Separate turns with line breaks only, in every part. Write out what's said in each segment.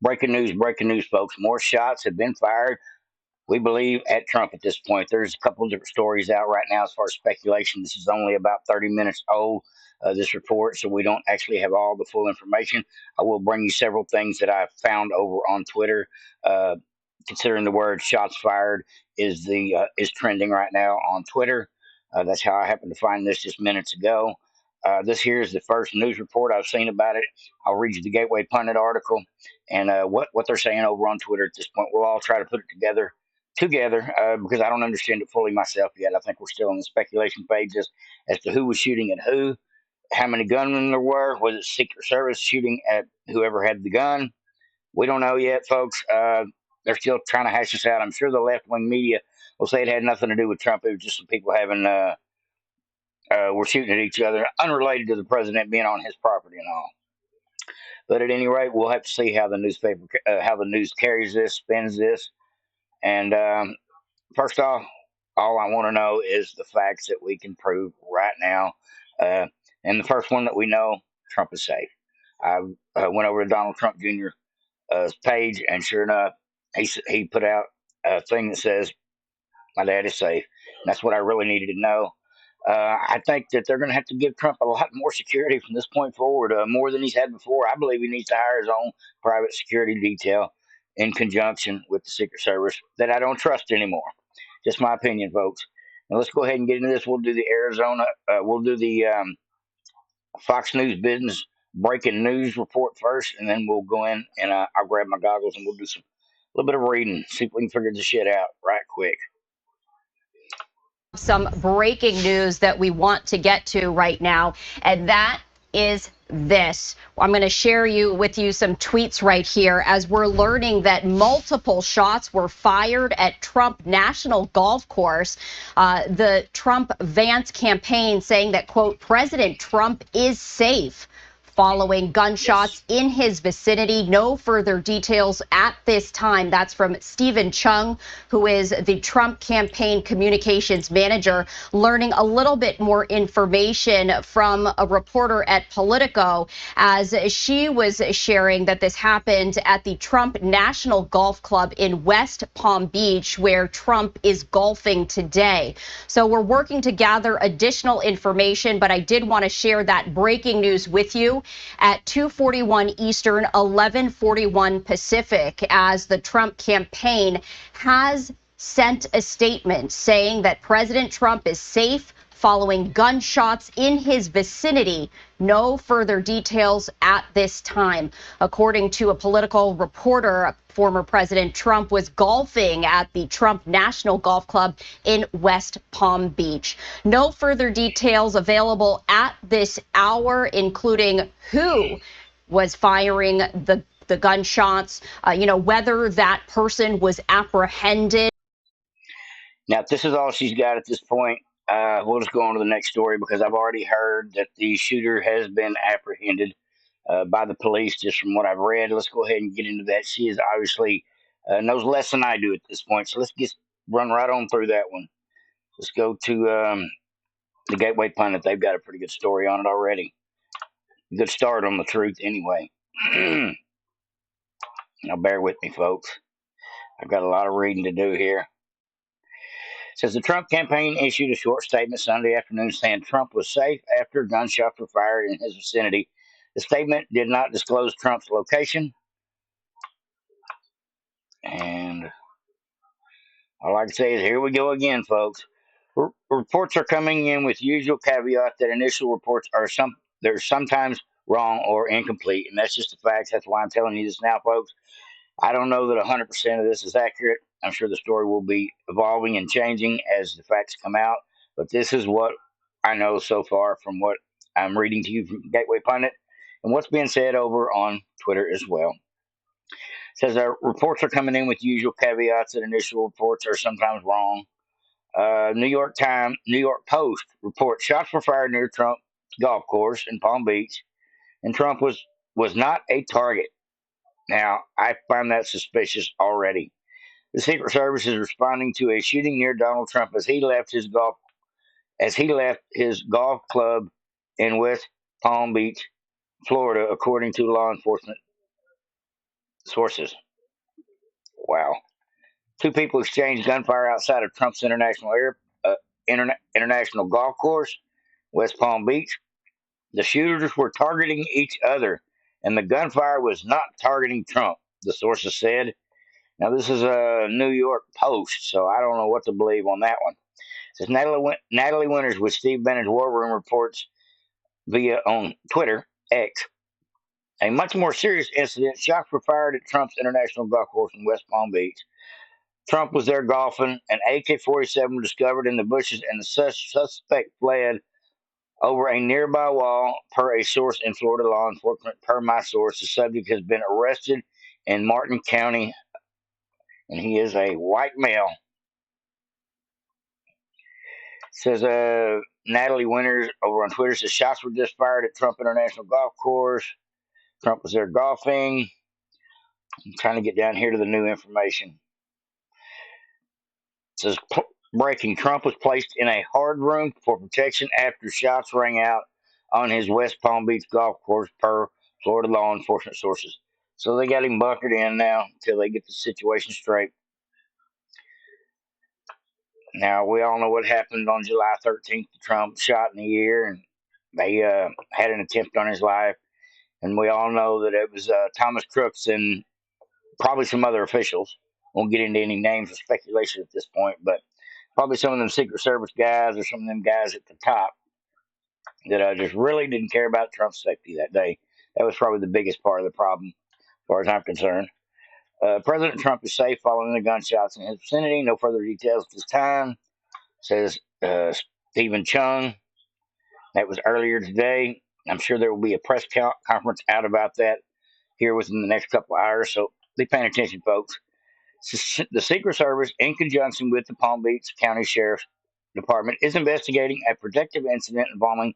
breaking news, folks. More shots have been fired, we believe, at Trump at this point. There's a couple of different stories out right now as far as speculation. This is only about 30 minutes old, this report, so we don't actually have all the full information. I will bring you several things that I found over on Twitter. Uh, Considering the word "shots fired" is trending right now on Twitter. That's how I happened to find this just minutes ago. This here is the first news report I've seen about it. I'll read you the Gateway Pundit article and what they're saying over on Twitter at this point. We'll all try to put it together because I don't understand it fully myself yet. I think we're still in the speculation phase as to who was shooting at who, how many gunmen there were, was it Secret Service shooting at whoever had the gun? We don't know yet, folks. They're still trying to hash this out. I'm sure the left wing media will say it had nothing to do with Trump. It was just some people having were shooting at each other, unrelated to the president being on his property and all. But at any rate, we'll have to see how how the news carries this, spins this, and first off, all I want to know is the facts that we can prove right now. Uh, and the first one that we know, Trump is safe. I went over to Donald Trump Jr. Page, and sure enough, he put out a thing that says, "My dad is safe." And that's what I really needed to know. I think that they're going to have to give Trump a lot more security from this point forward, more than he's had before. I believe he needs to hire his own private security detail in conjunction with the Secret Service that I don't trust anymore. Just my opinion, folks. Now let's go ahead and get into this. We'll do the we'll do the Fox News business breaking news report first, and then we'll go in and I'll grab my goggles and we'll do some a little bit of reading, see if we can figure this shit out right quick.
Some breaking news that we want to get to right now, and that is this. I'm going to share with you some tweets right here as we're learning that multiple shots were fired at Trump National Golf Course. The Trump Vance campaign saying that, quote, President Trump is safe following gunshots in his vicinity. No further details at this time. That's from Stephen Chung, who is the Trump campaign communications manager, learning a little bit more information from a reporter at Politico as she was sharing that this happened at the Trump National Golf Club in West Palm Beach, where Trump is golfing today. So we're working to gather additional information, but I did want to share that breaking news with you at 2:41 Eastern, 11:41 Pacific, as the Trump campaign has sent a statement saying that President Trump is safe following gunshots in his vicinity. No further details at this time. According to a Political reporter, former President Trump was golfing at the Trump National Golf Club in West Palm Beach. No further details available at this hour, including who was firing the gunshots, whether that person was apprehended.
Now, if this is all she's got at this point, we'll just go on to the next story because I've already heard that the shooter has been apprehended by the police, just from what I've read. Let's go ahead and get into that. She is obviously knows less than I do at this point, so let's just run right on through that one. Let's go to the Gateway Pundit. They've got a pretty good story on it already. Good start on the truth, anyway. Now, bear with me, folks. I've got a lot of reading to do here. Says the Trump campaign issued a short statement Sunday afternoon saying Trump was safe after gunshots were fired in his vicinity. The statement did not disclose Trump's location. And all I can say is here we go again, folks. Reports are coming in with usual caveat that initial reports they're sometimes wrong or incomplete, and that's just a fact. That's why I'm telling you this now, folks. I don't know that 100% of this is accurate. I'm sure the story will be evolving and changing as the facts come out, but this is what I know so far from what I'm reading to you from Gateway Pundit and what's being said over on Twitter as well. It says our reports are coming in with usual caveats that initial reports are sometimes wrong. New York Post reports shots were fired near Trump golf course in Palm Beach, and Trump was not a target. Now, I find that suspicious already. The Secret Service is responding to a shooting near Donald Trump as he left his golf club in West Palm Beach, Florida, according to law enforcement Sources. Wow. Two people exchanged gunfire outside of Trump's international golf course, West Palm Beach. The shooters were targeting each other, and the gunfire was not targeting Trump, the sources said. Now, this is a New York Post, so I don't know what to believe on that one. It says Natalie Winters with Steve Bannon's War Room reports via on Twitter, X. A much more serious incident. Shots were fired at Trump's international golf course in West Palm Beach. Trump was there golfing. An AK-47 was discovered in the bushes, and the suspect fled over a nearby wall, per a source in Florida law enforcement. Per my source, the subject has been arrested in Martin County, and he is a white male. Says Natalie Winters over on Twitter says shots were just fired at Trump International Golf Course. Trump was there golfing. I'm trying to get down here to the new information. It says breaking: Trump was placed in a hard room for protection after shots rang out on his West Palm Beach golf course, per Florida law enforcement sources. So they got him bunkered in now until they get the situation straight. Now, we all know what happened on July 13th. Trump shot in the ear, and they had an attempt on his life. And we all know that it was Thomas Crooks and probably some other officials. Won't get into any names or speculation at this point, but probably some of them Secret Service guys or some of them guys at the top that just really didn't care about Trump's safety that day. That was probably the biggest part of the problem, as far as I'm concerned. President Trump is safe following the gunshots in his vicinity. No further details at this time, says Stephen Chung. That was earlier today. I'm sure there will be a press conference out about that here within the next couple of hours, so be paying attention, folks. The Secret Service, in conjunction with the Palm Beach County Sheriff's Department, is investigating a protective incident involving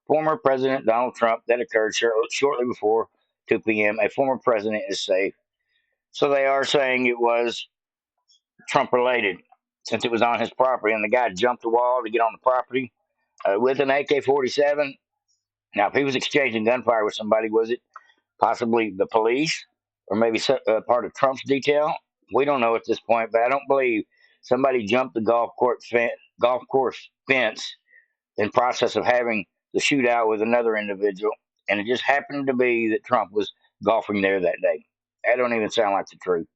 former President Donald Trump that occurred shortly before 2 p.m. A former president is safe. So they are saying it was Trump related, since it was on his property, and the guy jumped the wall to get on the property with an AK-47. Now, if he was exchanging gunfire with somebody, was it possibly the police or maybe part of Trump's detail? We don't know at this point, but I don't believe somebody jumped the golf course fence in process of having the shootout with another individual, and it just happened to be that Trump was golfing there that day. That don't even sound like the truth.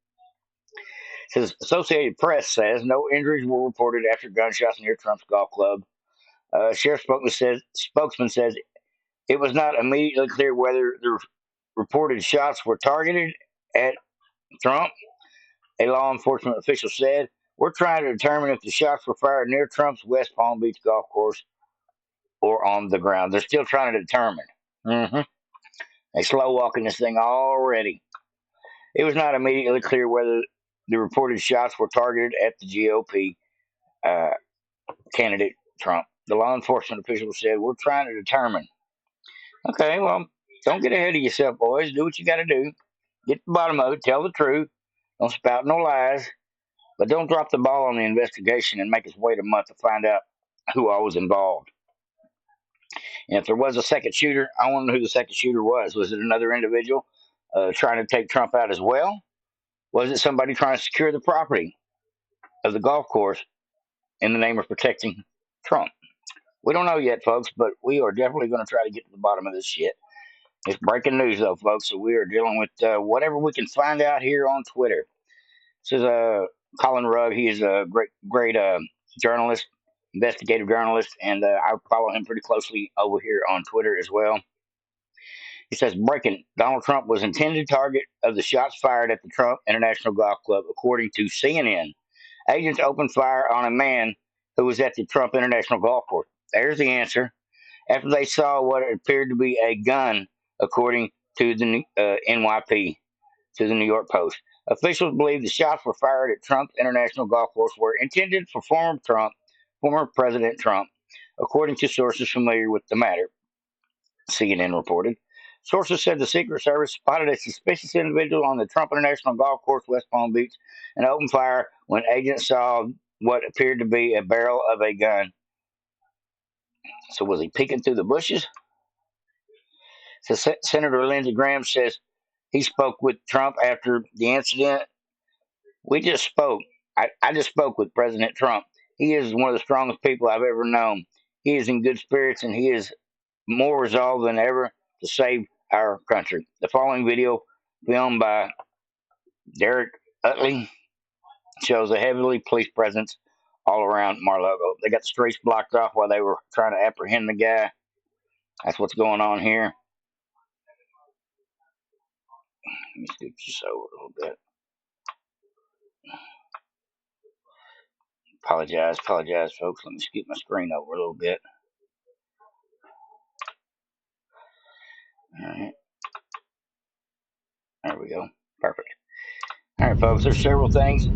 Says Associated Press says no injuries were reported after gunshots near Trump's golf club. Sheriff spokesman says it was not immediately clear whether the reported shots were targeted at Trump. A law enforcement official said, "We're trying to determine if the shots were fired near Trump's West Palm Beach golf course or on the ground." They're still trying to determine. Mm-hmm. They slow walking this thing already. It was not immediately clear whether the reported shots were targeted at the GOP uh, candidate Trump. The law enforcement official said, "We're trying to determine." Okay, well, don't get ahead of yourself, boys. Do what you got to do. Get to the bottom of it. Tell the truth. Don't spout no lies. But don't drop the ball on the investigation and make us wait a month to find out who all was involved. And if there was a second shooter, I want to know who the second shooter was. Was it another individual trying to take Trump out as well? Was it somebody trying to secure the property of the golf course in the name of protecting Trump? We don't know yet, folks, but we are definitely going to try to get to the bottom of this shit. It's breaking news, though, folks, so we are dealing with whatever we can find out here on Twitter. This is Colin Rugg. He is a great journalist, investigative journalist, and I follow him pretty closely over here on Twitter as well. He says, breaking: Donald Trump was intended target of the shots fired at the Trump International Golf Club, according to CNN. Agents opened fire on a man who was at the Trump International Golf Course. There's the answer. After they saw what appeared to be a gun, according to the NYP, to the New York Post. Officials believe the shots were fired at Trump's International Golf Course were intended for former President Trump, according to sources familiar with the matter, CNN reported. Sources said the Secret Service spotted a suspicious individual on the Trump International Golf Course, West Palm Beach, and opened fire when agents saw what appeared to be a barrel of a gun. So was he peeking through the bushes? So Senator Lindsey Graham says He spoke with Trump after the incident. We just spoke. I just spoke with President Trump. He is one of the strongest people I've ever known. He is in good spirits and he is more resolved than ever to save our country. The following video, filmed by Derek Utley, shows a heavily police presence all around Mar-a-Lago. They got the streets blocked off while they were trying to apprehend the guy. That's what's going on here. Let me scoot this over a little bit. Apologize, folks. Let me scoot my screen over a little bit. All right, there we go. Perfect. All right, folks. There's several things.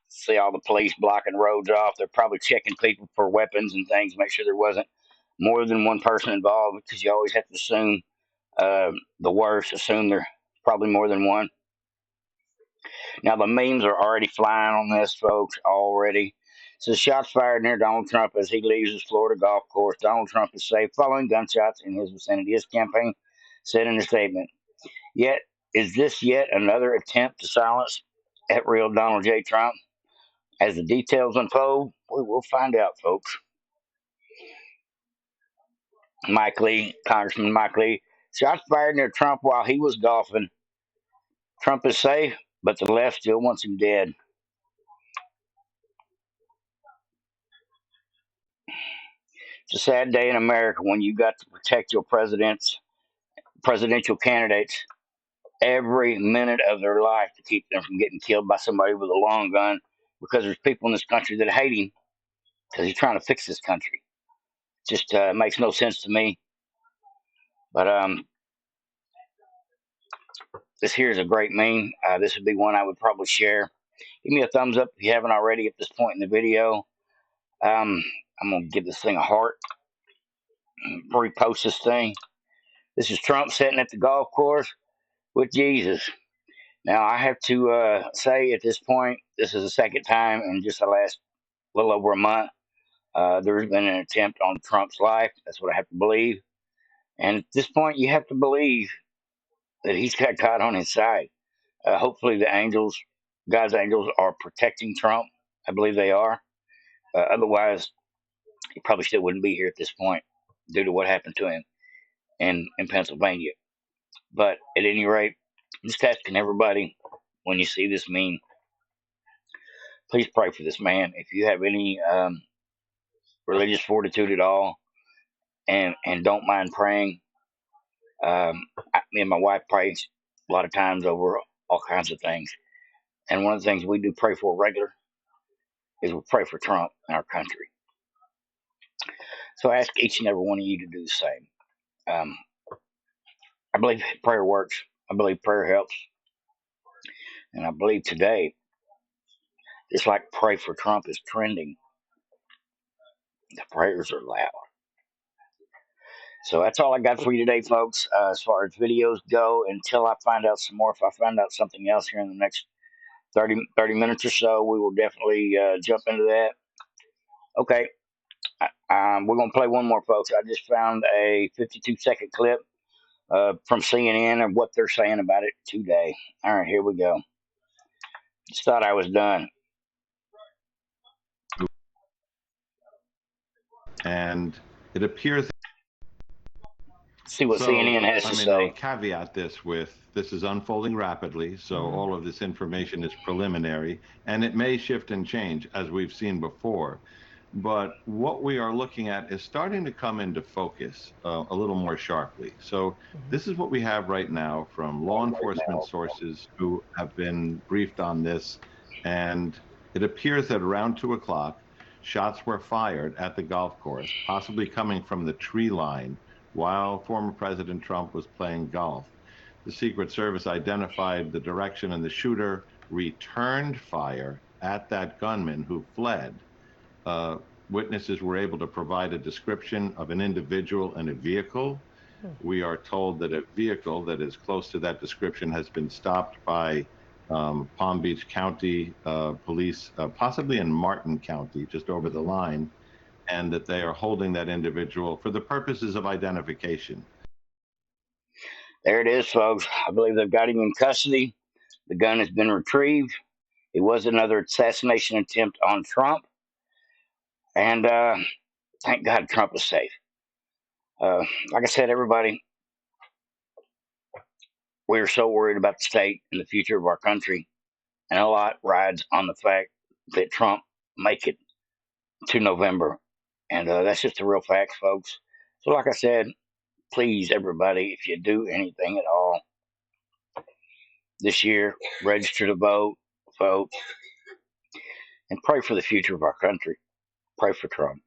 See all the police blocking roads off. They're probably checking people for weapons and things, make sure there wasn't more than one person involved, because you always have to assume the worst. Assume there's probably more than one. Now the memes are already flying on this, folks. Already. So shots fired near Donald Trump as he leaves his Florida golf course. Donald Trump is safe following gunshots in his vicinity. His campaign said in a statement. Yet, is this yet another attempt to silence at real Donald J. Trump? As the details unfold, we will find out, folks. Mike Lee, Congressman Mike Lee, shots fired near Trump while he was golfing. Trump is safe, but the left still wants him dead. It's a sad day in America when you got to protect your presidential candidates every minute of their life to keep them from getting killed by somebody with a long gun, because there's people in this country that hate him because he's trying to fix this country. Just makes no sense to me. But this here is a great meme. This would be one I would probably share. Give me a thumbs up if you haven't already at this point in the video. I'm going to give this thing a heart. Repost this thing. This is Trump sitting at the golf course with Jesus. Now, I have to say at this point, this is the second time in just the last little over a month, there's been an attempt on Trump's life. That's what I have to believe. And at this point, you have to believe that he's got God on his side. Hopefully, God's angels, are protecting Trump. I believe they are. Otherwise, he probably still wouldn't be here at this point due to what happened to him in Pennsylvania. But at any rate, I'm just asking everybody, when you see this meme, please pray for this man. If you have any religious fortitude at all, and don't mind praying, me and my wife pray a lot of times over all kinds of things. And one of the things we do pray for regular is we pray for Trump in our country. So I ask each and every one of you to do the same. I believe prayer works. I believe prayer helps. And I believe today, just like Pray for Trump is trending, the prayers are loud. So that's all I got for you today, folks. As far as videos go, until I find out some more, if I find out something else here in the next 30 minutes or so, we will definitely jump into that. Okay, we're going to play one more, folks. I just found a 52-second clip from CNN and what they're saying about it today. All right, here we go. Just thought I was done.
And it appears.
See what CNN has to say.
I'll caveat this with this is unfolding rapidly, so all of this information is preliminary, and it may shift and change as we've seen before. But what we are looking at is starting to come into focus a little more sharply. So this is what we have right now from law enforcement sources who have been briefed on this, and it appears that around 2 o'clock, shots were fired at the golf course, possibly coming from the tree line while former President Trump was playing golf. The Secret Service identified the direction, and the shooter returned fire at that gunman who fled. Witnesses were able to provide a description of an individual and a vehicle. We are told that a vehicle that is close to that description has been stopped by Palm Beach County police, possibly in Martin County, just over the line, and that they are holding that individual for the purposes of identification.
There it is, folks. I believe they've got him in custody. The gun has been retrieved. It was another assassination attempt on Trump. And thank God Trump is safe. Like I said, everybody, we are so worried about the state and the future of our country. And a lot rides on the fact that Trump make it to November. And that's just the real facts, folks. So, like I said, please, everybody, if you do anything at all this year, register to vote, and pray for the future of our country. Pray for Trump.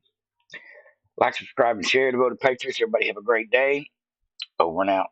Like, subscribe, and share to Vote of Patriots. Everybody have a great day. Over and out.